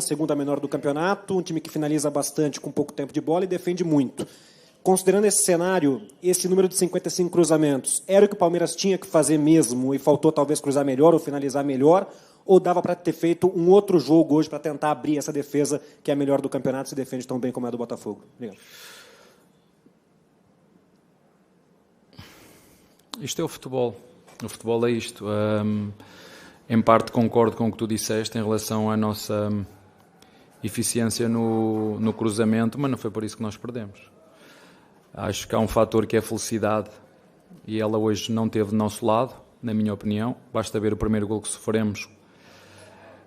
segunda menor do campeonato, um time que finaliza bastante com pouco tempo de bola e defende muito. Considerando esse cenário, esse número de 55 cruzamentos, era o que o Palmeiras tinha que fazer mesmo e faltou talvez cruzar melhor ou finalizar melhor? Ou dava para ter feito um outro jogo hoje para tentar abrir essa defesa que é a melhor do campeonato e se defende tão bem como é a do Botafogo? Obrigado. Isto é o futebol. O futebol é isto. Em parte concordo com o que tu disseste em relação à nossa eficiência no cruzamento, mas não foi por isso que nós perdemos. Acho que há um fator que é a felicidade e ela hoje não teve do nosso lado, na minha opinião. Basta ver o primeiro gol que sofremos,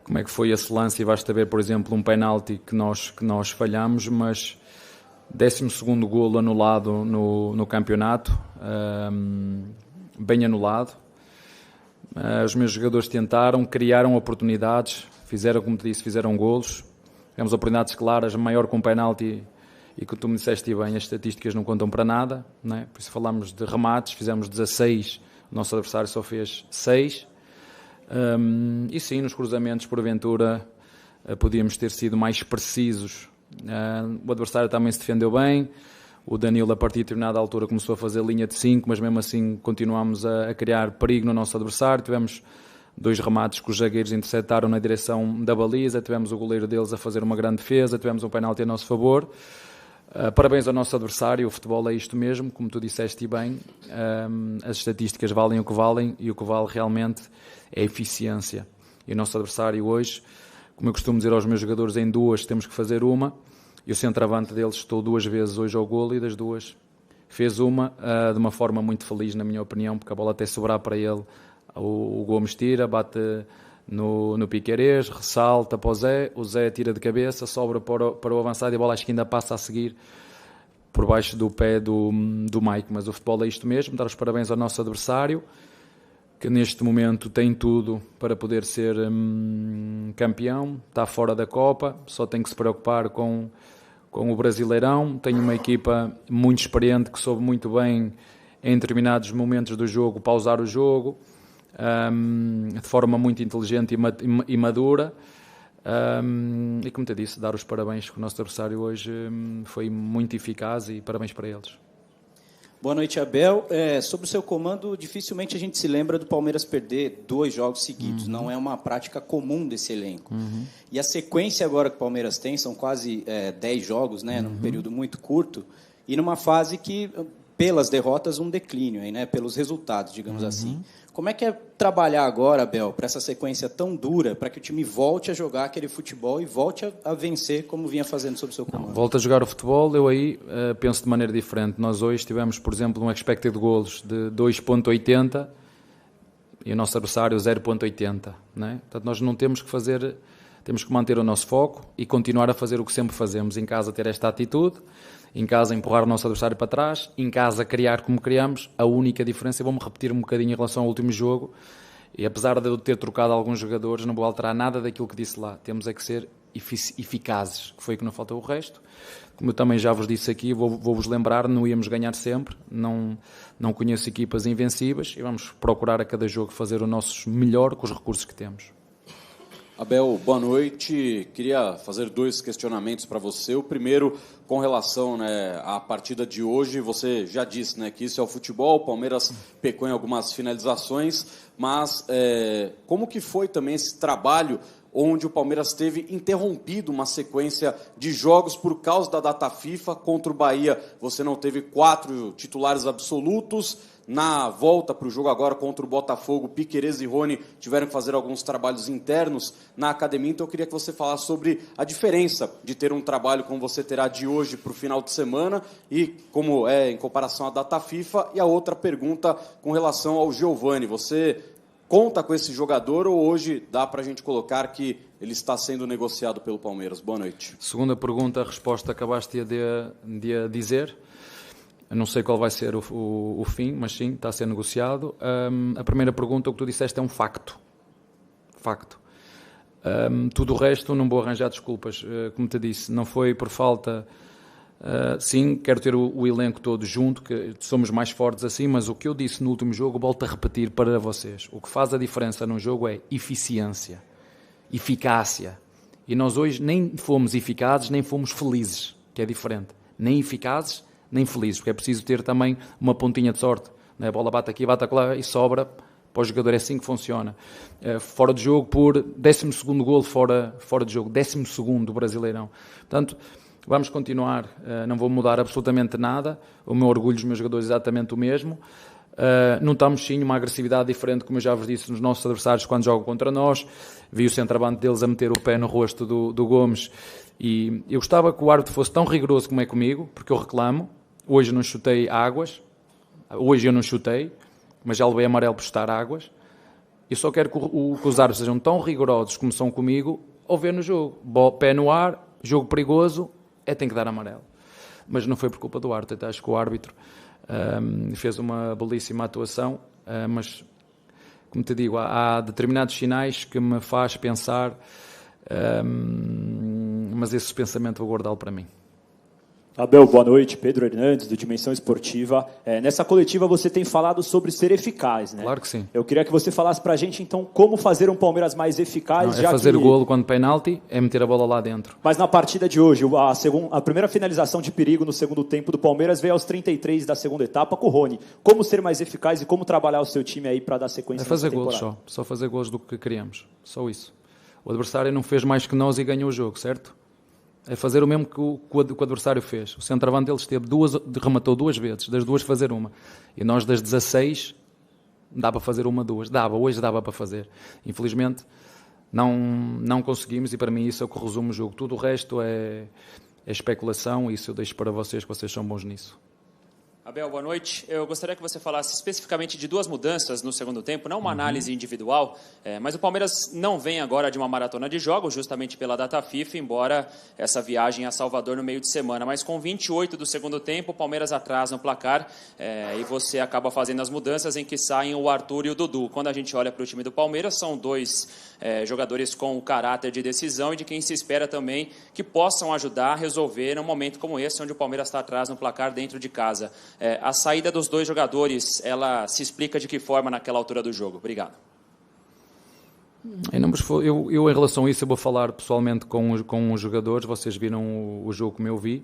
como é que foi esse lance, e basta ver, por exemplo, um penalti que nós falhamos, mas 12º golo anulado no campeonato, bem anulado. Os meus jogadores tentaram, criaram oportunidades, fizeram, como te disse, fizeram golos. Tivemos oportunidades claras, maior com um penalti, e que tu me disseste bem, as estatísticas não contam para nada, não é? Por isso falámos de remates, fizemos 16, o nosso adversário só fez 6. E sim, nos cruzamentos, porventura, podíamos ter sido mais precisos. O adversário também se defendeu bem. O Danilo, a partir de determinada altura, começou a fazer linha de 5, mas mesmo assim continuámos a criar perigo no nosso adversário. Tivemos 2 remates que os zagueiros interceptaram na direção da baliza, tivemos o goleiro deles a fazer uma grande defesa, tivemos um penalti a nosso favor. Parabéns ao nosso adversário, o futebol é isto mesmo, como tu disseste bem. As estatísticas valem o que valem e o que vale realmente é a eficiência. E o nosso adversário hoje, como eu costumo dizer aos meus jogadores, em 2 temos que fazer uma. E o centroavante deles estou 2 vezes hoje ao golo e das 2 fez uma de uma forma muito feliz, na minha opinião, porque a bola até sobrar para ele. O Gomes tira, bate no Piquerez, ressalta para o Zé tira de cabeça, sobra para o avançado e a bola acho que ainda passa a seguir por baixo do pé do Mike. Mas o futebol é isto mesmo, dar os parabéns ao nosso adversário, que neste momento tem tudo para poder ser campeão, está fora da Copa, só tem que se preocupar com o Brasileirão. Tem uma equipa muito experiente que soube muito bem, em determinados momentos do jogo, pausar o jogo, de forma muito inteligente e madura. E como te disse, dar os parabéns, que o nosso adversário hoje foi muito eficaz, e parabéns para eles. Boa noite, Abel. Sobre o seu comando, dificilmente a gente se lembra do Palmeiras perder 2 jogos seguidos. Não é uma prática comum desse elenco. E a sequência agora que o Palmeiras tem são quase 10 jogos, né, num período muito curto, e numa fase que, pelas derrotas, um declínio, aí, né, pelos resultados, digamos assim. Como é que é trabalhar agora, Abel, para essa sequência tão dura, para que o time volte a jogar aquele futebol e volte a vencer como vinha fazendo sob o seu comando? Volta a jogar o futebol, eu aí penso de maneira diferente. Nós hoje tivemos, por exemplo, um expected goals de 2.80 e o nosso adversário 0.80, não é? Portanto, nós não temos que fazer, temos que manter o nosso foco e continuar a fazer o que sempre fazemos. Em casa ter esta atitude, em casa empurrar o nosso adversário para trás, em casa criar como criamos. A única diferença, vou-me repetir um bocadinho em relação ao último jogo, e apesar de eu ter trocado alguns jogadores, não vou alterar nada daquilo que disse lá. Temos é que ser eficazes, que foi o que não faltou o resto. Como eu também já vos disse aqui, vou-vos lembrar, não íamos ganhar sempre, não conheço equipas invencíveis, e vamos procurar a cada jogo fazer o nosso melhor com os recursos que temos. Abel, boa noite. Queria fazer 2 questionamentos para você. O primeiro, com relação, né, à partida de hoje. Você já disse, né, que isso é o futebol, o Palmeiras pecou em algumas finalizações, mas como que foi também esse trabalho onde o Palmeiras teve interrompido uma sequência de jogos por causa da data FIFA? Contra o Bahia, você não teve 4 titulares absolutos. Na volta para o jogo agora contra o Botafogo, Piquerez e Rony tiveram que fazer alguns trabalhos internos na academia. Então eu queria que você falasse sobre a diferença de ter um trabalho como você terá de hoje para o final de semana e como é em comparação à data FIFA. E a outra pergunta com relação ao Giovani. Você conta com esse jogador ou hoje dá para a gente colocar que ele está sendo negociado pelo Palmeiras? Boa noite. Segunda pergunta, a resposta acabaste de dizer. Eu não sei qual vai ser o fim, mas sim, está a ser negociado. A primeira pergunta, o que tu disseste, é um facto. Tudo o resto, não vou arranjar desculpas. Como te disse, não foi por falta... sim, quero ter o elenco todo junto, que somos mais fortes assim, mas o que eu disse no último jogo, volto a repetir para vocês. O que faz a diferença num jogo é eficiência, eficácia, E nós hoje nem fomos eficazes, nem fomos felizes, que é diferente. Nem eficazes, nem felizes, porque é preciso ter também uma pontinha de sorte. A bola bate aqui, bate lá e sobra. Para o jogador é assim que funciona. Fora de jogo por 12º golo fora de jogo. 12º do Brasileirão. Portanto, vamos continuar. Não vou mudar absolutamente nada. O meu orgulho dos meus jogadores é exatamente o mesmo. Notamos sim uma agressividade diferente, como eu já vos disse, nos nossos adversários quando jogam contra nós. Vi o centroavante deles a meter o pé no rosto do Gomes. E eu gostava que o árbitro fosse tão rigoroso como é comigo, porque eu reclamo. Hoje não chutei águas. Hoje eu não chutei, mas já levei amarelo por chutar águas. Eu só quero que os árbitros sejam tão rigorosos como são comigo ao ver no jogo. Pé no ar, jogo perigoso, tem que dar amarelo. Mas não foi por culpa do árbitro. Acho que o árbitro fez uma belíssima atuação, mas, como te digo, há determinados sinais que me faz pensar, mas esse pensamento vou guardá-lo para mim. Abel, boa noite. Pedro Hernandes, do Dimensão Esportiva. Nessa coletiva você tem falado sobre ser eficaz, né? Claro que sim. Eu queria que você falasse pra gente, então, como fazer um Palmeiras mais eficaz. Não, fazer o golo quando penalti, é meter a bola lá dentro. Mas na partida de hoje, a primeira finalização de perigo no segundo tempo do Palmeiras veio aos 33 da segunda etapa com o Rony. Como ser mais eficaz e como trabalhar o seu time aí para dar sequência fazer golos só fazer golos do que queríamos. Só isso. O adversário não fez mais que nós e ganhou o jogo, certo? É fazer o mesmo que o adversário fez. O centroavante deles rematou 2 vezes, das 2 fazer uma. E nós das 16 dá para fazer 1, 2. Hoje dava para fazer. Infelizmente não conseguimos e para mim isso é o que resume o jogo. Tudo o resto é especulação e isso eu deixo para vocês, que vocês são bons nisso. Abel, boa noite. Eu gostaria que você falasse especificamente de 2 mudanças no segundo tempo, não uma análise individual, mas o Palmeiras não vem agora de uma maratona de jogos, justamente pela data FIFA, embora essa viagem a Salvador no meio de semana. Mas com 28 do segundo tempo, o Palmeiras atrasa no placar e você acaba fazendo as mudanças em que saem o Arthur e o Dudu. Quando a gente olha para o time do Palmeiras, são 2 jogadores com o caráter de decisão e de quem se espera também que possam ajudar a resolver num momento como esse, onde o Palmeiras está atrás no placar dentro de casa. A saída dos 2 jogadores, ela se explica de que forma naquela altura do jogo? Obrigado. Eu em relação a isso, eu vou falar pessoalmente com os jogadores. Vocês viram o jogo como eu vi.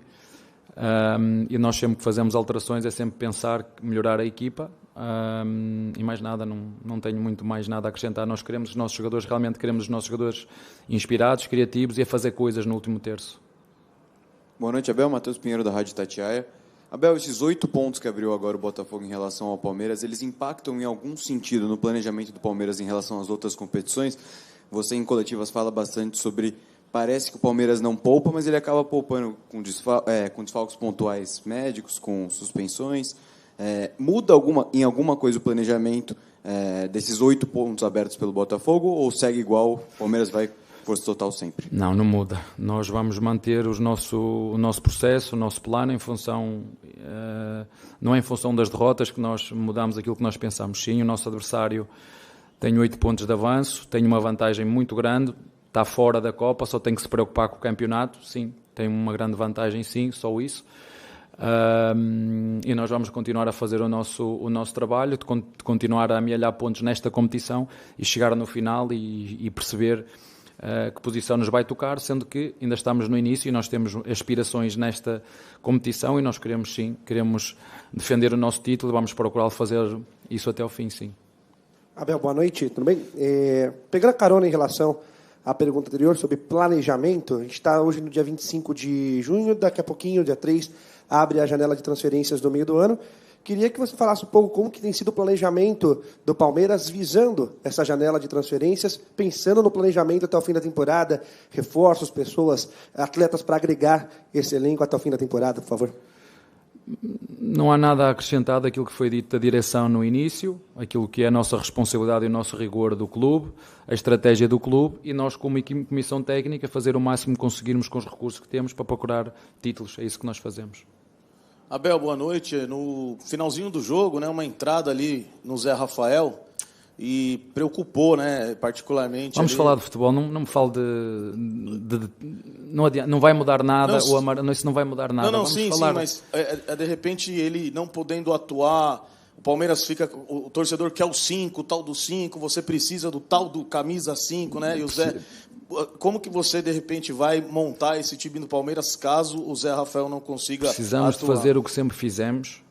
E nós sempre que fazemos alterações é sempre pensar melhorar a equipa. E mais nada, não tenho muito mais nada a acrescentar. Nós queremos os nossos jogadores inspirados, criativos e a fazer coisas no último terço. Boa noite, Abel. Matheus Pinheiro, da Rádio Itatiaia. Abel, esses 8 pontos que abriu agora o Botafogo em relação ao Palmeiras, eles impactam em algum sentido no planejamento do Palmeiras em relação às outras competições? Você em coletivas fala bastante sobre, parece que o Palmeiras não poupa, mas ele acaba poupando com desfalques pontuais médicos, com suspensões. Muda em alguma coisa o planejamento desses 8 pontos abertos pelo Botafogo ou segue igual, o Palmeiras vai força total sempre? Não muda. Nós vamos manter o nosso processo, o nosso plano, em função, não é em função das derrotas que nós mudamos aquilo que nós pensamos. Sim, o nosso adversário tem 8 pontos de avanço, tem uma vantagem muito grande, está fora da Copa, só tem que se preocupar com o campeonato. Sim, tem uma grande vantagem, sim, só isso. E nós vamos continuar a fazer o nosso trabalho, de continuar a amealhar pontos nesta competição e chegar no final e perceber que posição nos vai tocar, sendo que ainda estamos no início e nós temos aspirações nesta competição e nós queremos defender o nosso título e vamos procurar fazer isso até ao fim, sim. Abel, boa noite, tudo bem? Pegando a carona em relação à pergunta anterior sobre planejamento, a gente está hoje no dia 25 de junho, daqui a pouquinho, dia 3, abre a janela de transferências do meio do ano. Queria que você falasse um pouco como que tem sido o planejamento do Palmeiras visando essa janela de transferências, pensando no planejamento até o fim da temporada, reforços, pessoas, atletas para agregar esse elenco até o fim da temporada, por favor. Não há nada a acrescentar daquilo que foi dito da direção no início, aquilo que é a nossa responsabilidade e o nosso rigor do clube, a estratégia do clube e nós, como comissão técnica, fazer o máximo que conseguirmos com os recursos que temos para procurar títulos. É isso que nós fazemos. Abel, boa noite. No finalzinho do jogo, né, uma entrada ali no Zé Rafael e preocupou, né, particularmente. Vamos falar de futebol, não me fale não vai mudar nada, isso não vai mudar nada. Sim, mas de repente ele não podendo atuar, o Palmeiras fica, o torcedor quer o 5, o tal do 5, você precisa do tal do camisa 5, né, e o Zé... como que você, de repente, vai montar esse time do Palmeiras caso o Zé Rafael não consiga Precisamos de fazer o que sempre fizemos.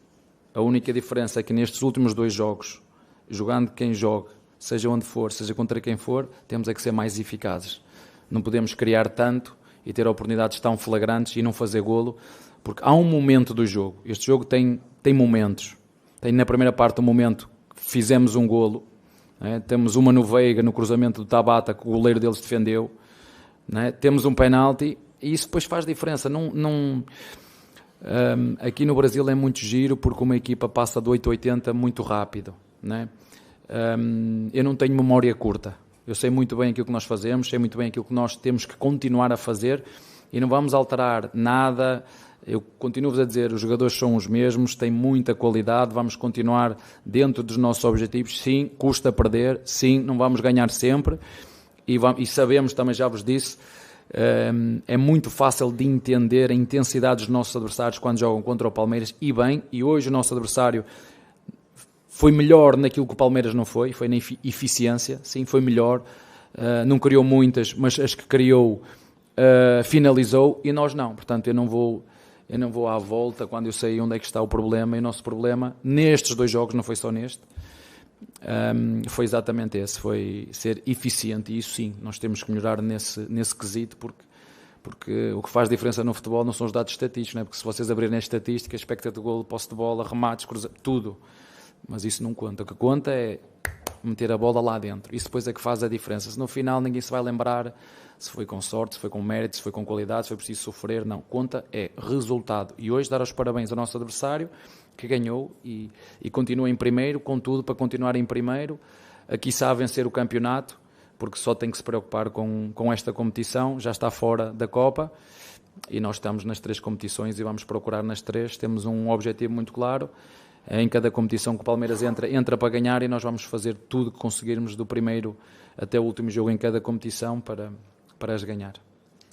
A única diferença é que nestes últimos 2 jogos, jogando quem joga, seja onde for, seja contra quem for, temos é que ser mais eficazes. Não podemos criar tanto e ter oportunidades tão flagrantes e não fazer golo, porque há um momento do jogo. Este jogo tem momentos. Tem na primeira parte um momento que fizemos um golo, né? Temos uma no Veiga, no cruzamento do Tabata, que o goleiro deles defendeu, né? Temos um penalti e isso depois faz diferença. Aqui no Brasil é muito giro porque uma equipa passa de 8 a 80 muito rápido, né? Eu não tenho memória curta. Eu sei muito bem aquilo que nós fazemos, sei muito bem aquilo que nós temos que continuar a fazer e não vamos alterar nada. Eu continuo-vos a dizer, os jogadores são os mesmos, têm muita qualidade, vamos continuar dentro dos nossos objetivos. Sim, custa perder, sim, não vamos ganhar sempre e sabemos, também já vos disse, é muito fácil de entender a intensidade dos nossos adversários quando jogam contra o Palmeiras e bem, e hoje o nosso adversário foi melhor naquilo que o Palmeiras não foi na eficiência, sim, foi melhor, não criou muitas, mas as que criou finalizou e nós não, portanto eu não vou à volta quando eu sei onde é que está o problema, e o nosso problema nestes 2 jogos, não foi só neste, foi exatamente esse, foi ser eficiente, e isso sim, nós temos que melhorar nesse quesito, porque o que faz diferença no futebol não são os dados estatísticos, não é? Porque se vocês abrirem as estatísticas, expectativa de golo, posse de bola, remates, tudo, mas isso não conta. O que conta é meter a bola lá dentro, isso depois é que faz a diferença. Se no final ninguém se vai lembrar se foi com sorte, se foi com mérito, se foi com qualidade, se foi preciso sofrer, não, conta é resultado, e hoje dar os parabéns ao nosso adversário que ganhou e continua em primeiro, com tudo para continuar em primeiro, quiçá vencer o campeonato, porque só tem que se preocupar com esta competição, já está fora da Copa e nós estamos nas 3 competições e vamos procurar nas 3, temos um objetivo muito claro. Em cada competição que o Palmeiras entra para ganhar, e nós vamos fazer tudo que conseguirmos do primeiro até o último jogo em cada competição para as ganhar.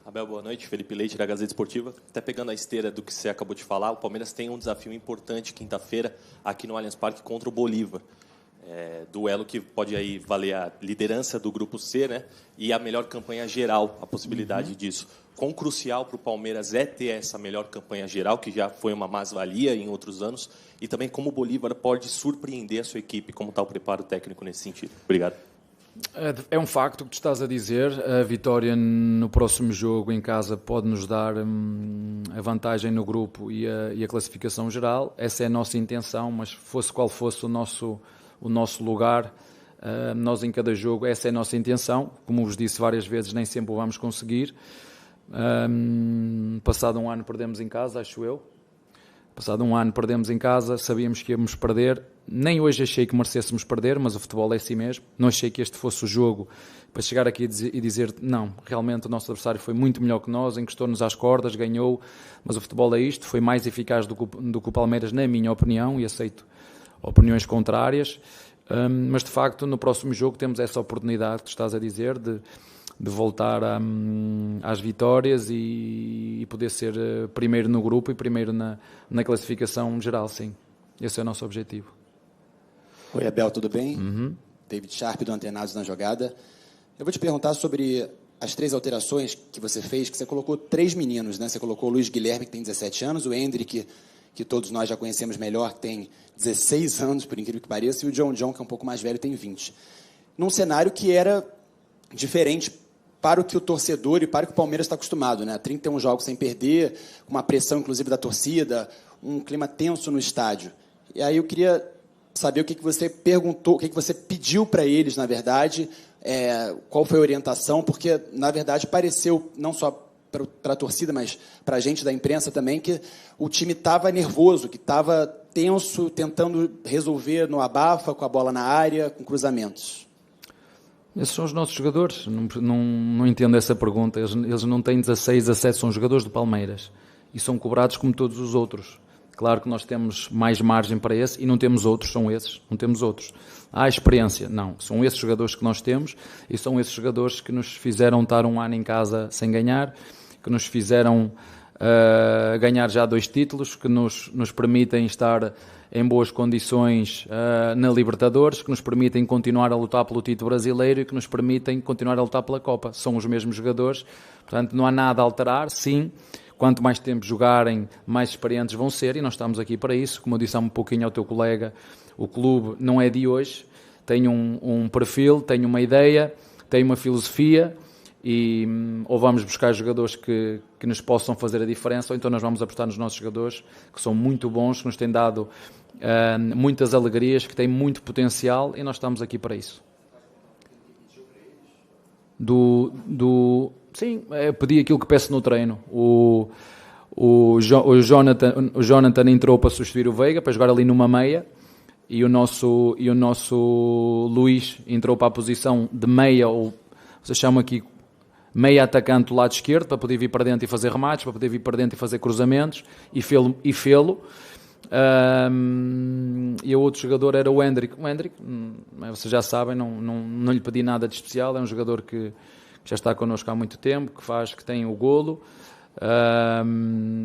Abel, boa noite. Felipe Leite, da Gazeta Esportiva. Até pegando a esteira do que você acabou de falar, o Palmeiras tem um desafio importante quinta-feira aqui no Allianz Parque contra o Bolívar. Duelo que pode aí valer a liderança do Grupo C, né? E a melhor campanha geral, a possibilidade disso. Quão crucial para o Palmeiras é ter essa melhor campanha geral, que já foi uma mais-valia em outros anos, e também como o Bolívar pode surpreender a sua equipe, como está o preparo técnico nesse sentido. Obrigado. É um facto que tu estás a dizer. A vitória no próximo jogo em casa pode nos dar a vantagem no grupo e a classificação geral. Essa é a nossa intenção, mas fosse qual fosse o nosso lugar, nós em cada jogo, essa é a nossa intenção. Como vos disse várias vezes, nem sempre o vamos conseguir. Passado um ano perdemos em casa, acho eu. Passado um ano perdemos em casa, sabíamos que íamos perder. Nem hoje achei que merecêssemos perder, mas o futebol é assim mesmo. Não achei que este fosse o jogo para chegar aqui e dizer não, realmente o nosso adversário foi muito melhor que nós, encostou-nos às cordas, ganhou, mas o futebol é isto, foi mais eficaz do que o Palmeiras, na minha opinião, e aceito opiniões contrárias, mas de facto no próximo jogo temos essa oportunidade que estás a dizer de voltar às vitórias e poder ser primeiro no grupo e primeiro na classificação geral, sim. Esse é o nosso objetivo. Oi, Abel, tudo bem? David Sharp, do Antenados na Jogada. Eu vou te perguntar sobre as 3 alterações que você fez, que você colocou 3 meninos, né? Você colocou o Luiz Guilherme, que tem 17 anos, o Hendrick, que todos nós já conhecemos melhor, que tem 16 anos, por incrível que pareça, e o John, que é um pouco mais velho, tem 20. Num cenário que era diferente para o que o torcedor e para o que o Palmeiras está acostumado, né? 31 jogos sem perder, com uma pressão, inclusive, da torcida, um clima tenso no estádio. E aí eu queria saber o que você perguntou, o que você pediu para eles, na verdade, qual foi a orientação, porque, na verdade, pareceu, não só para a torcida, mas para a gente da imprensa também, que o time estava nervoso, que estava tenso, tentando resolver no abafa, com a bola na área, com cruzamentos. Esses são os nossos jogadores. Não entendo essa pergunta. Eles não têm 16, 17, são jogadores do Palmeiras e são cobrados como todos os outros. Claro que nós temos mais margem para esse e não temos outros, são esses, não temos outros. Há experiência? Não. São esses jogadores que nós temos e são esses jogadores que nos fizeram estar um ano em casa sem ganhar, que nos fizeram ganhar já 2 títulos que nos permitem estar em boas condições na Libertadores, que nos permitem continuar a lutar pelo título brasileiro e que nos permitem continuar a lutar pela Copa. São os mesmos jogadores, portanto não há nada a alterar. Sim, quanto mais tempo jogarem, mais experientes vão ser, e nós estamos aqui para isso. Como eu disse há um pouquinho ao teu colega, o clube não é de hoje, tem um perfil, tem uma ideia, tem uma filosofia, e ou vamos buscar jogadores que nos possam fazer a diferença, ou então nós vamos apostar nos nossos jogadores, que são muito bons, que nos têm dado muitas alegrias, que têm muito potencial, e nós estamos aqui para isso. Sim, pedi aquilo que peço no treino. O Jonathan entrou para substituir o Veiga, para jogar ali numa meia, e o nosso Luís entrou para a posição de meia, ou vocês chamam aqui meia atacante do lado esquerdo, para poder vir para dentro e fazer remates, para poder vir para dentro e fazer cruzamentos, e fê-lo. E o outro jogador era o Hendrick. O Hendrick, vocês já sabem, não lhe pedi nada de especial, é um jogador que já está connosco há muito tempo, que tem o golo,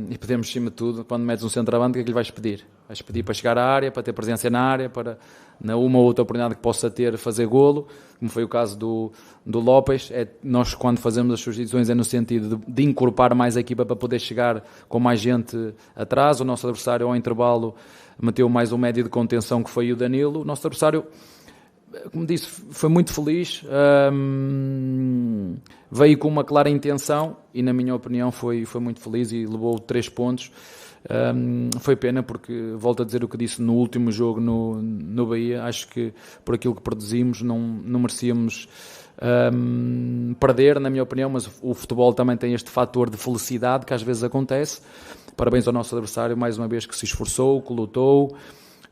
e pedimos, acima de tudo, quando metes um centroavante, o que é que lhe vais pedir? Vais pedir para chegar à área, para ter presença na área, para, na uma ou outra oportunidade que possa ter, fazer golo, como foi o caso do Lopes. Nós, quando fazemos as substituições, é no sentido de incorporar mais a equipa para poder chegar com mais gente atrás. O nosso adversário, ao intervalo, meteu mais um médio de contenção, que foi o Danilo. O nosso adversário, como disse, foi muito feliz, veio com uma clara intenção e, na minha opinião, foi muito feliz e levou 3 pontos. Foi pena, porque, volto a dizer o que disse no último jogo no Bahia, acho que por aquilo que produzimos não merecíamos perder, na minha opinião, mas o futebol também tem este fator de felicidade que às vezes acontece. Parabéns ao nosso adversário, mais uma vez, que se esforçou, que lutou,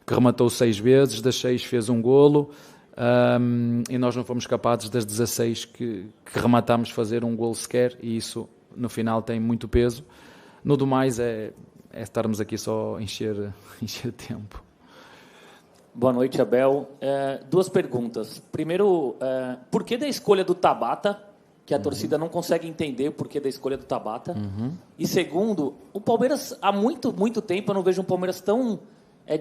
que rematou 6 vezes, das 6 fez um golo. E nós não fomos capazes, das 16 que rematámos, fazer um golo sequer, e isso no final tem muito peso. No do mais é estarmos aqui só a encher tempo. Boa noite, Abel. 2 perguntas. Primeiro, por que da escolha do Tabata, que a torcida não consegue entender o porquê da escolha do Tabata? E segundo, o Palmeiras, há muito, muito tempo eu não vejo um Palmeiras tão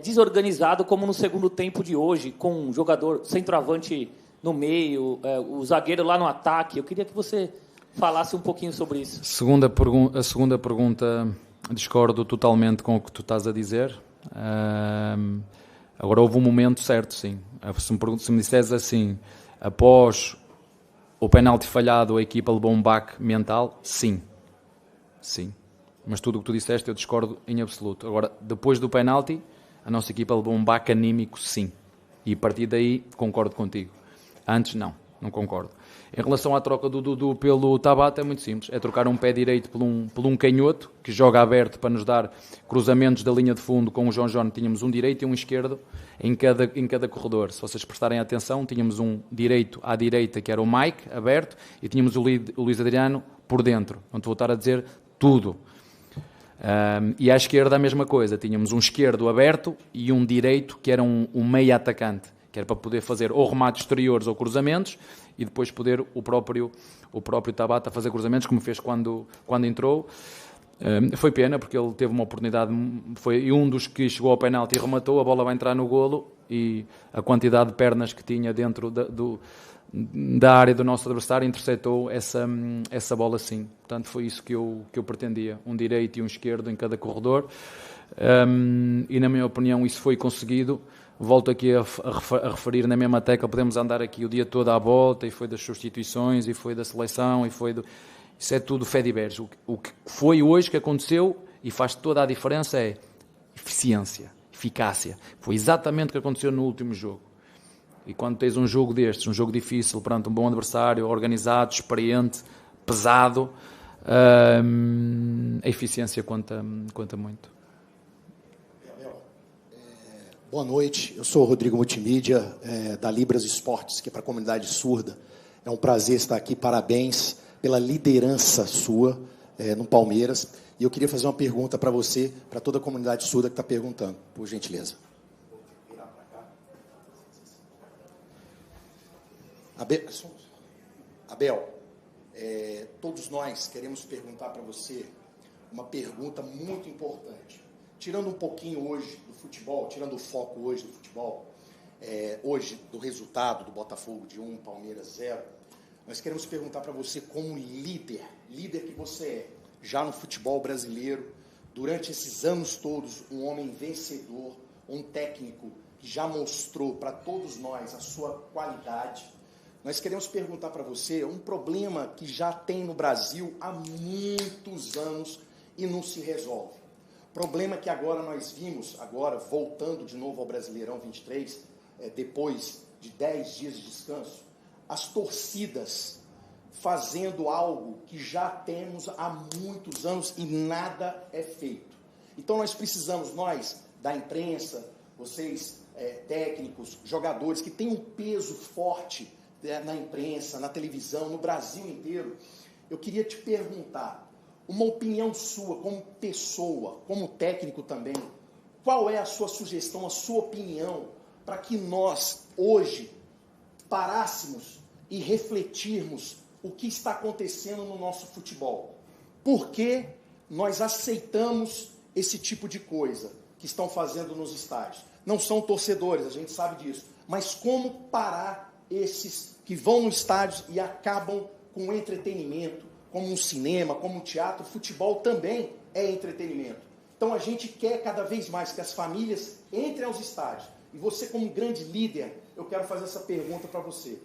desorganizado como no segundo tempo de hoje, com um jogador centroavante no meio, o zagueiro lá no ataque. Eu queria que você falasse um pouquinho sobre isso. A segunda pergunta, discordo totalmente com o que tu estás a dizer. Agora, houve um momento certo, sim. Se me disseres assim, após o penalti falhado, a equipa levou um baque mental, sim. Mas tudo o que tu disseste eu discordo em absoluto. Agora, depois do penalti, a nossa equipa levou um baque anímico, sim. E a partir daí, concordo contigo. Antes, não concordo. Em relação à troca do Dudu pelo Tabata, é muito simples. É trocar um pé direito por um canhoto, que joga aberto para nos dar cruzamentos da linha de fundo. Com o João tínhamos um direito e um esquerdo em cada corredor. Se vocês prestarem atenção, tínhamos um direito à direita, que era o Mike, aberto, e tínhamos o Luís Adriano por dentro. Não te vou estar a dizer tudo. E à esquerda a mesma coisa. Tínhamos um esquerdo aberto e um direito, que era um meia atacante, que era para poder fazer ou remates exteriores ou cruzamentos, e depois poder o próprio Tabata fazer cruzamentos, como fez quando entrou. Foi pena, porque ele teve uma oportunidade, foi um dos que chegou ao penalti e rematou, a bola vai entrar no golo, e a quantidade de pernas que tinha dentro da área do nosso adversário interceptou essa bola, sim. Portanto, foi isso que eu pretendia, um direito e um esquerdo em cada corredor, e na minha opinião isso foi conseguido. Volto aqui a referir na mesma tecla, podemos andar aqui o dia todo à volta, e foi das substituições, e foi da seleção, isso é tudo fé de berges. O que foi hoje que aconteceu, e faz toda a diferença, é eficiência, eficácia. Foi exatamente o que aconteceu no último jogo. E quando tens um jogo destes, um jogo difícil, perante um bom adversário, organizado, experiente, pesado, a eficiência conta muito. Boa noite, eu sou o Rodrigo Multimídia, da Libras Esportes, que é para a comunidade surda. É um prazer estar aqui, parabéns pela liderança sua no Palmeiras. E eu queria fazer uma pergunta para você, para toda a comunidade surda que está perguntando, por gentileza. Abel, todos nós queremos perguntar para você uma pergunta muito importante. Tirando um pouquinho hoje do futebol, tirando o foco hoje do futebol, hoje do resultado do Botafogo de 1, Palmeiras 0, nós queremos perguntar para você como líder que você é, já no futebol brasileiro, durante esses anos todos, um homem vencedor, um técnico que já mostrou para todos nós a sua qualidade. Nós queremos perguntar para você um problema que já tem no Brasil há muitos anos e não se resolve. Problema que agora nós vimos, agora voltando de novo ao Brasileirão 23, depois de 10 dias de descanso, as torcidas fazendo algo que já temos há muitos anos e nada é feito. Então nós precisamos, nós, da imprensa, vocês, técnicos, jogadores, que têm um peso forte na imprensa, na televisão, no Brasil inteiro, eu queria te perguntar, uma opinião sua como pessoa, como técnico também, qual é a sua sugestão, a sua opinião, para que nós, hoje, parássemos e refletirmos o que está acontecendo no nosso futebol? Por que nós aceitamos esse tipo de coisa que estão fazendo nos estádios? Não são torcedores, a gente sabe disso, mas como parar esses que vão no estádio e acabam com entretenimento, como um cinema, como um teatro? Futebol também é entretenimento. Então a gente quer cada vez mais que as famílias entrem aos estádios. E você, como grande líder, eu quero fazer essa pergunta para você.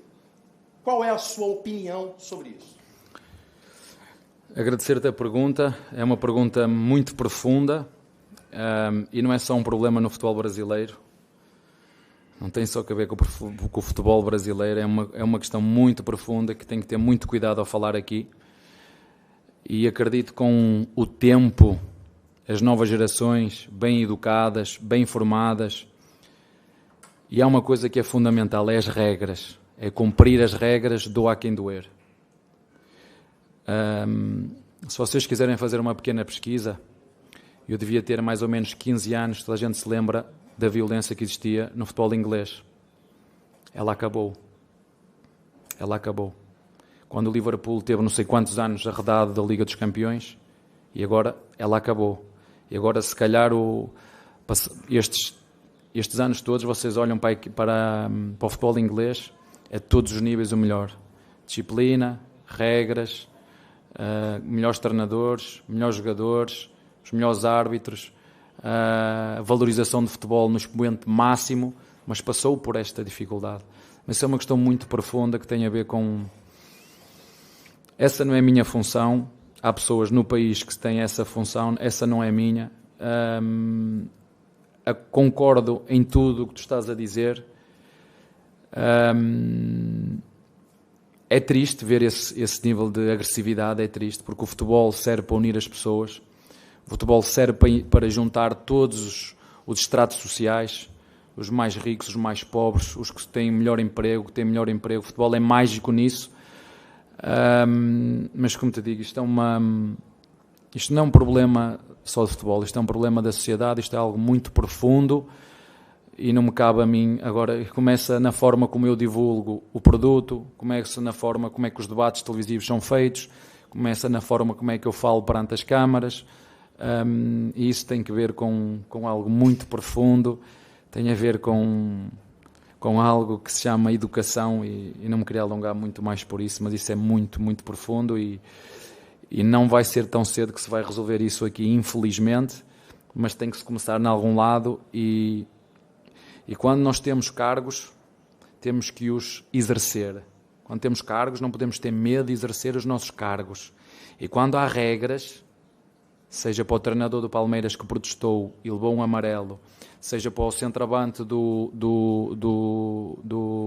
Qual é a sua opinião sobre isso? Agradecer-te a pergunta. É uma pergunta muito profunda e não é só um problema no futebol brasileiro. Não tem só a ver com o futebol brasileiro. É uma questão muito profunda que tem que ter muito cuidado ao falar aqui. E acredito que com o tempo, as novas gerações, bem educadas, bem formadas, e há uma coisa que é fundamental, é as regras. É cumprir as regras, doa quem doer. Se vocês quiserem fazer uma pequena pesquisa, eu devia ter mais ou menos 15 anos, toda a gente se lembra da violência que existia no futebol inglês. Ela acabou. Ela acabou. Quando o Liverpool teve não sei quantos anos arredado da Liga dos Campeões, e agora ela acabou. E agora, se calhar, estes anos todos, vocês olham para o futebol inglês, é de todos os níveis o melhor. Disciplina, regras, melhores treinadores, melhores jogadores, os melhores árbitros, valorização de futebol no expoente máximo, mas passou por esta dificuldade. Mas isso é uma questão muito profunda que tem a ver com... Essa não é a minha função. Há pessoas no país que têm essa função, essa não é minha. Concordo em tudo o que tu estás a dizer. É triste ver esse nível de agressividade, é triste, porque o futebol serve para unir as pessoas, o futebol serve para juntar todos os estratos sociais, os mais ricos, os mais pobres, os que têm melhor emprego, o futebol é mágico nisso, mas como te digo, isto não é um problema só de futebol, isto é um problema da sociedade, isto é algo muito profundo. E não me cabe a mim, agora começa na forma como eu divulgo o produto, começa na forma como é que os debates televisivos são feitos, começa na forma como é que eu falo perante as câmaras, e isso tem que ver com algo muito profundo, tem a ver com algo que se chama educação, e não me queria alongar muito mais por isso, mas isso é muito, muito profundo e não vai ser tão cedo que se vai resolver isso aqui, infelizmente, mas tem que se começar em algum lado e quando nós temos cargos, temos que os exercer. Quando temos cargos, não podemos ter medo de exercer os nossos cargos. E quando há regras, seja para o treinador do Palmeiras que protestou e levou um amarelo, seja para o centroavante do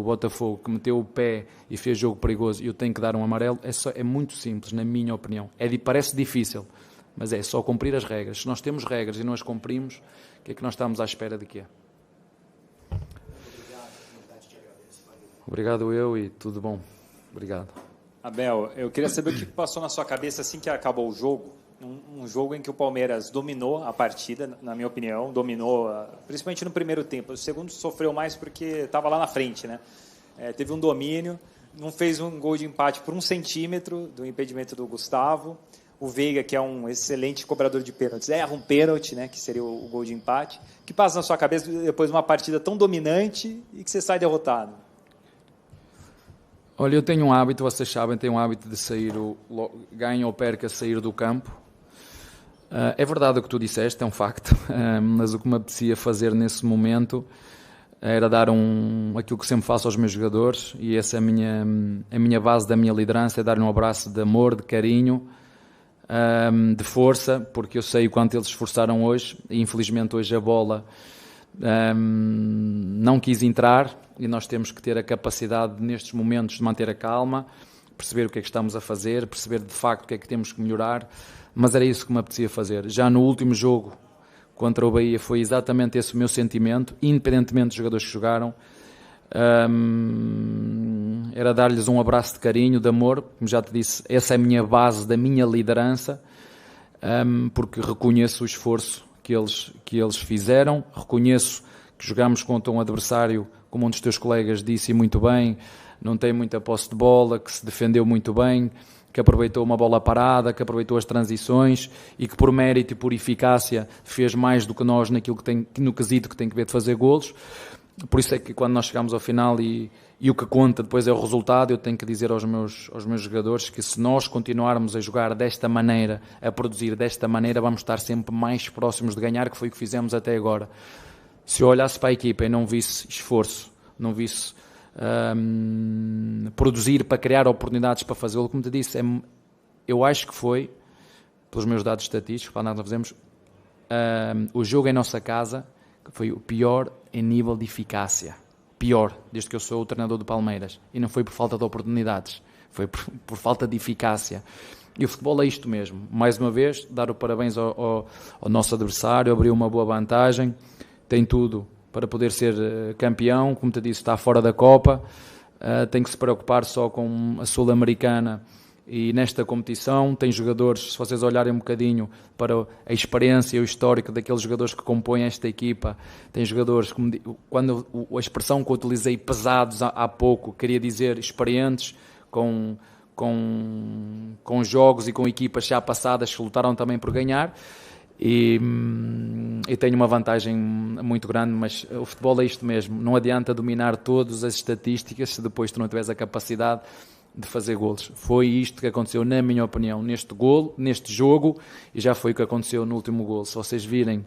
Botafogo que meteu o pé e fez jogo perigoso e eu tenho que dar um amarelo, é muito simples, na minha opinião. Parece difícil, mas é só cumprir as regras. Se nós temos regras e não as cumprimos, o que é que nós estamos à espera de quê? Obrigado e tudo bom. Obrigado. Abel, eu queria saber o que passou na sua cabeça assim que acabou o jogo. Um jogo em que o Palmeiras dominou a partida, na minha opinião, dominou, principalmente no primeiro tempo. O segundo sofreu mais porque estava lá na frente, né? Teve um domínio, não fez um gol de empate por 1 centímetro do impedimento do Gustavo. o Veiga, que é um excelente cobrador de pênaltis, erra um pênalti, né, que seria o gol de empate. O que passa na sua cabeça depois de uma partida tão dominante e que você sai derrotado? Olha, eu tenho um hábito, vocês sabem, tenho um hábito de sair, ganho ou perca, sair do campo. É verdade o que tu disseste, é um facto, mas o que me apetecia fazer nesse momento era dar aquilo que sempre faço aos meus jogadores, e essa é a minha base da minha liderança, é dar-lhe um abraço de amor, de carinho, de força, porque eu sei o quanto eles se esforçaram hoje, e infelizmente hoje a bola não quis entrar, e nós temos que ter a capacidade nestes momentos de manter a calma, perceber o que é que estamos a fazer, perceber de facto o que é que temos que melhorar, mas era isso que me apetecia fazer. Já no último jogo contra o Bahia foi exatamente esse o meu sentimento, independentemente dos jogadores que jogaram, era dar-lhes um abraço de carinho, de amor, como já te disse, essa é a minha base da minha liderança, porque reconheço o esforço que eles fizeram, reconheço que jogámos contra um adversário, como um dos teus colegas disse muito bem, não tem muita posse de bola, que se defendeu muito bem, que aproveitou uma bola parada, que aproveitou as transições e que por mérito e por eficácia fez mais do que nós no quesito que tem que ver de fazer golos. Por isso é que quando nós chegamos ao final e o que conta depois é o resultado, eu tenho que dizer aos meus jogadores que se nós continuarmos a jogar desta maneira, a produzir desta maneira, vamos estar sempre mais próximos de ganhar, que foi o que fizemos até agora. Se eu olhasse para a equipa e não visse esforço, não visse produzir para criar oportunidades para fazê-lo, como te disse, eu acho que foi, pelos meus dados estatísticos, para nós fazemos, o jogo em nossa casa que foi o pior em nível de eficácia, pior, desde que eu sou o treinador do Palmeiras, e não foi por falta de oportunidades, foi por falta de eficácia. E o futebol é isto mesmo, mais uma vez, dar o parabéns ao nosso adversário, abriu uma boa vantagem, tem tudo para poder ser campeão, como te disse, está fora da Copa, tem que se preocupar só com a Sul-Americana e nesta competição tem jogadores, se vocês olharem um bocadinho para a experiência e o histórico daqueles jogadores que compõem esta equipa, tem jogadores, quando a expressão que eu utilizei, pesados há pouco, queria dizer experientes, com jogos e com equipas já passadas que lutaram também por ganhar. E tenho uma vantagem muito grande, mas o futebol é isto mesmo, não adianta dominar todas as estatísticas se depois tu não tiveres a capacidade de fazer golos. Foi isto que aconteceu, na minha opinião, neste jogo, e já foi o que aconteceu no último golo. Se vocês virem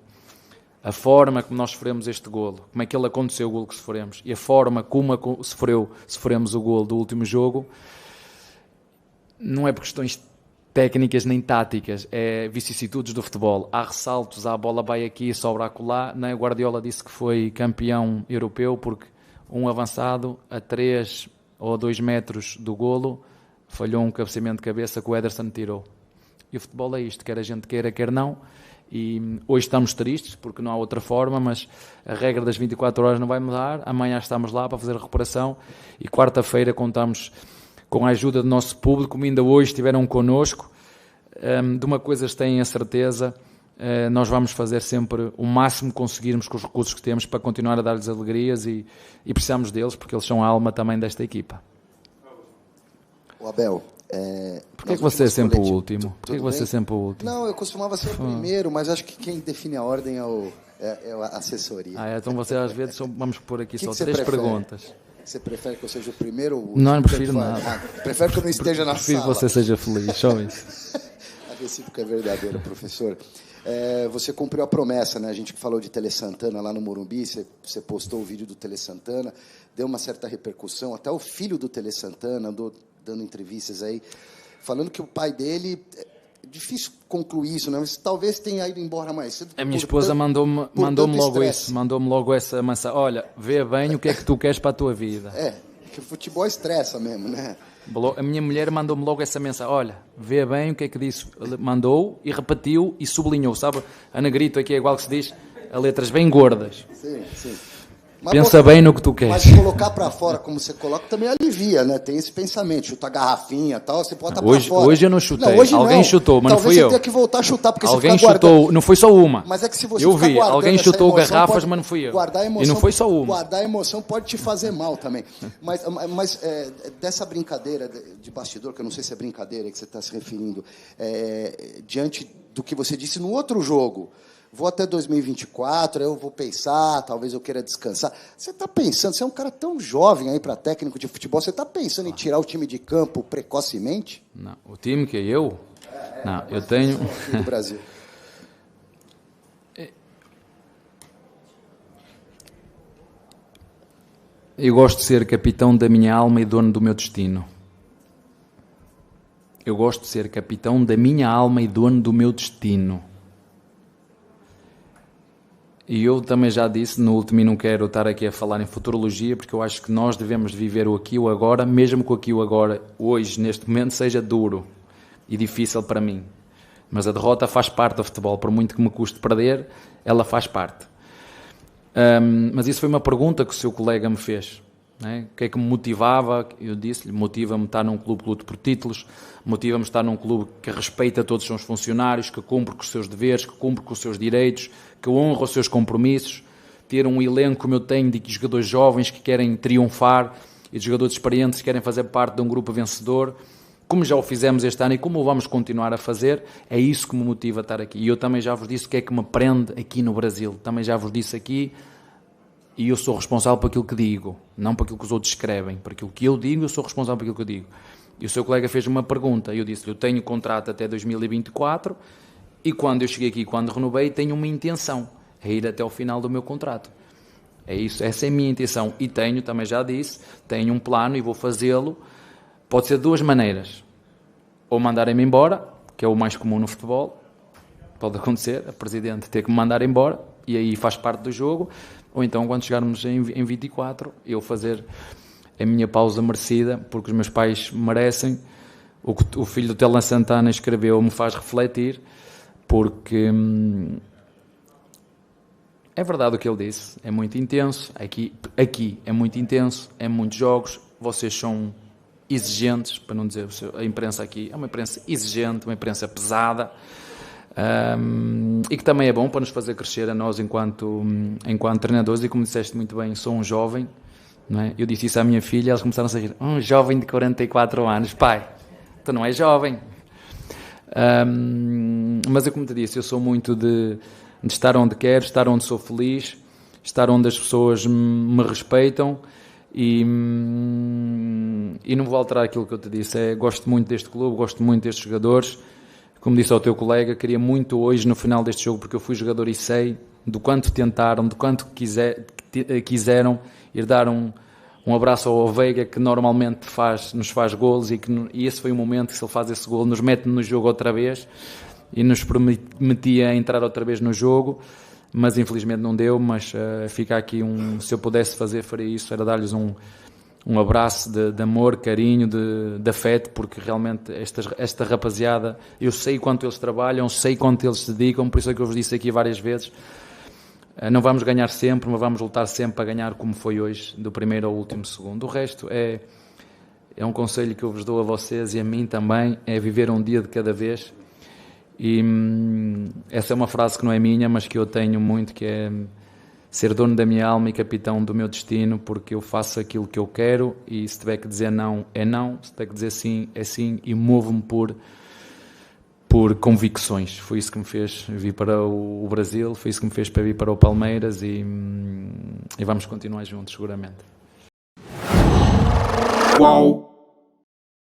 a forma como nós sofremos este golo, como é que ele aconteceu, o golo que sofremos, e a forma como sofremos o golo do último jogo, não é por questões técnicas nem táticas, é vicissitudes do futebol. Há ressaltos, a bola vai aqui, sobra acolá. O Guardiola disse que foi campeão europeu porque um avançado a 3 ou 2 metros do golo falhou um cabeceamento de cabeça que o Ederson tirou. E o futebol é isto, quer a gente queira, quer não. E hoje estamos tristes porque não há outra forma, mas a regra das 24 horas não vai mudar. Amanhã estamos lá para fazer a recuperação e quarta-feira contamos com a ajuda do nosso público, como ainda hoje estiveram connosco. De uma coisa têm a certeza, nós vamos fazer sempre o máximo que conseguirmos com os recursos que temos para continuar a dar-lhes alegrias e precisamos deles, porque eles são a alma também desta equipa. O Abel, Porquê que você é sempre o último? Porquê que você é sempre o último? Não, eu costumava ser o primeiro, mas acho que quem define a ordem é a assessoria. Então você às vezes, vamos pôr aqui só 3 perguntas. Você prefere que eu seja o primeiro? Ou não prefiro nada. Prefere que eu não esteja na prefiro sala. Prefiro que você seja feliz, só isso. A recíproca é verdadeira, professor. Você cumpriu a promessa, né? A gente que falou de Tele Santana lá no Morumbi, você postou o vídeo do Tele Santana, deu uma certa repercussão, até o filho do Tele Santana andou dando entrevistas aí, falando que o pai dele... Difícil concluir isso, né? Mas talvez tenha ido embora mais cedo. A minha esposa mandou-me logo isso, mandou-me logo essa mensagem. Olha, vê bem o que é que tu queres para a tua vida. Que o futebol estressa mesmo, né? A minha mulher mandou-me logo essa mensagem. Olha, vê bem o que é que disse. Ele mandou e repetiu e sublinhou, sabe? A negrito aqui é igual que se diz, a letras bem gordas. Sim, sim. Pensa bem no que tu queres. Mas colocar para fora, como você coloca, também alivia, né? Tem esse pensamento, chutar garrafinha e tal, você bota para fora. Hoje eu não chutei. Não, hoje alguém não. chutou, mas Talvez não fui eu. Talvez você tenha que voltar a chutar, porque alguém você fica chutou, guardando... não foi só uma. Mas é que se você eu ficar vi, alguém essa chutou emoção, garrafas, pode... mas não fui eu. Guardar a emoção, e não foi só uma. Guardar a emoção pode te fazer mal também. Mas dessa brincadeira de bastidor, que eu não sei se é brincadeira que você está se referindo, diante do que você disse no outro jogo, vou até 2024, eu vou pensar, talvez eu queira descansar. Você está pensando, você é um cara tão jovem aí para técnico de futebol, você está pensando em tirar o time de campo precocemente? Não, o time que eu? Não, eu tenho... do Brasil. Eu gosto de ser capitão da minha alma e dono do meu destino. Eu gosto de ser capitão da minha alma e dono do meu destino. E eu também já disse no último, e não quero estar aqui a falar em futurologia, porque eu acho que nós devemos viver o aqui e o agora, mesmo que o aqui e o agora, hoje, neste momento, seja duro e difícil para mim. Mas a derrota faz parte do futebol, por muito que me custe perder, ela faz parte. Mas isso foi uma pergunta que o seu colega me fez. Né? O que é que me motivava? Eu disse-lhe, motiva-me estar num clube que luta por títulos, motiva-me estar num clube que respeita todos os seus funcionários, que cumpre com os seus deveres, que cumpre com os seus direitos, que honra os seus compromissos, ter um elenco como eu tenho de jogadores jovens que querem triunfar e de jogadores experientes que querem fazer parte de um grupo vencedor, como já o fizemos este ano e como o vamos continuar a fazer, é isso que me motiva a estar aqui. E eu também já vos disse o que é que me prende aqui no Brasil, também já vos disse aqui, e eu sou responsável por aquilo que digo, não por aquilo que os outros escrevem, por aquilo que eu digo, eu sou responsável por aquilo que eu digo. E o seu colega fez uma pergunta, e eu disse-lhe, eu tenho contrato até 2024, e quando eu cheguei aqui, quando renovei, tenho uma intenção, é ir até ao final do meu contrato. É isso, essa é a minha intenção. E tenho, também já disse, tenho um plano e vou fazê-lo. Pode ser de duas maneiras. Ou mandarem-me embora, que é o mais comum no futebol, pode acontecer, a presidente ter que me mandar embora, e aí faz parte do jogo, ou então quando chegarmos em 24, eu fazer a minha pausa merecida, porque os meus pais merecem. O que o filho do Telan Santana escreveu me faz refletir, porque é verdade o que ele disse, é muito intenso, aqui é muito intenso, é muitos jogos, vocês são exigentes, para não dizer, a imprensa aqui é uma imprensa exigente, uma imprensa pesada, e que também é bom para nos fazer crescer a nós enquanto treinadores, e como disseste muito bem, sou um jovem, não é? Eu disse isso à minha filha, elas começaram a dizer, um jovem de 44 anos, pai, tu não és jovem. Mas eu, como te disse, eu sou muito de estar onde quero, estar onde sou feliz, estar onde as pessoas me respeitam, e não vou alterar aquilo que eu te disse. Gosto muito deste clube, gosto muito destes jogadores. Como disse ao teu colega, queria muito hoje no final deste jogo, porque eu fui jogador e sei do quanto tentaram, do quanto quiseram ir dar um abraço ao Veiga, que normalmente nos faz golos, e esse foi o momento que, se ele faz esse golo, nos mete no jogo outra vez e nos permitia entrar outra vez no jogo, mas infelizmente não deu. Mas fica aqui se eu pudesse faria isso, era dar-lhes um abraço de amor, carinho, de afeto, porque realmente esta rapaziada, eu sei quanto eles trabalham, sei quanto eles se dedicam, por isso é que eu vos disse aqui várias vezes, não vamos ganhar sempre, mas vamos lutar sempre para ganhar, como foi hoje, do primeiro ao último segundo. O resto é um conselho que eu vos dou a vocês e a mim também, é viver um dia de cada vez. E essa é uma frase que não é minha, mas que eu tenho muito, que é ser dono da minha alma e capitão do meu destino, porque eu faço aquilo que eu quero, e se tiver que dizer não, é não, se tiver que dizer sim, é sim, e movo-me por convicções. Foi isso que me fez vir para o Brasil, foi isso que me fez para vir para o Palmeiras, e vamos continuar juntos, seguramente. Uau!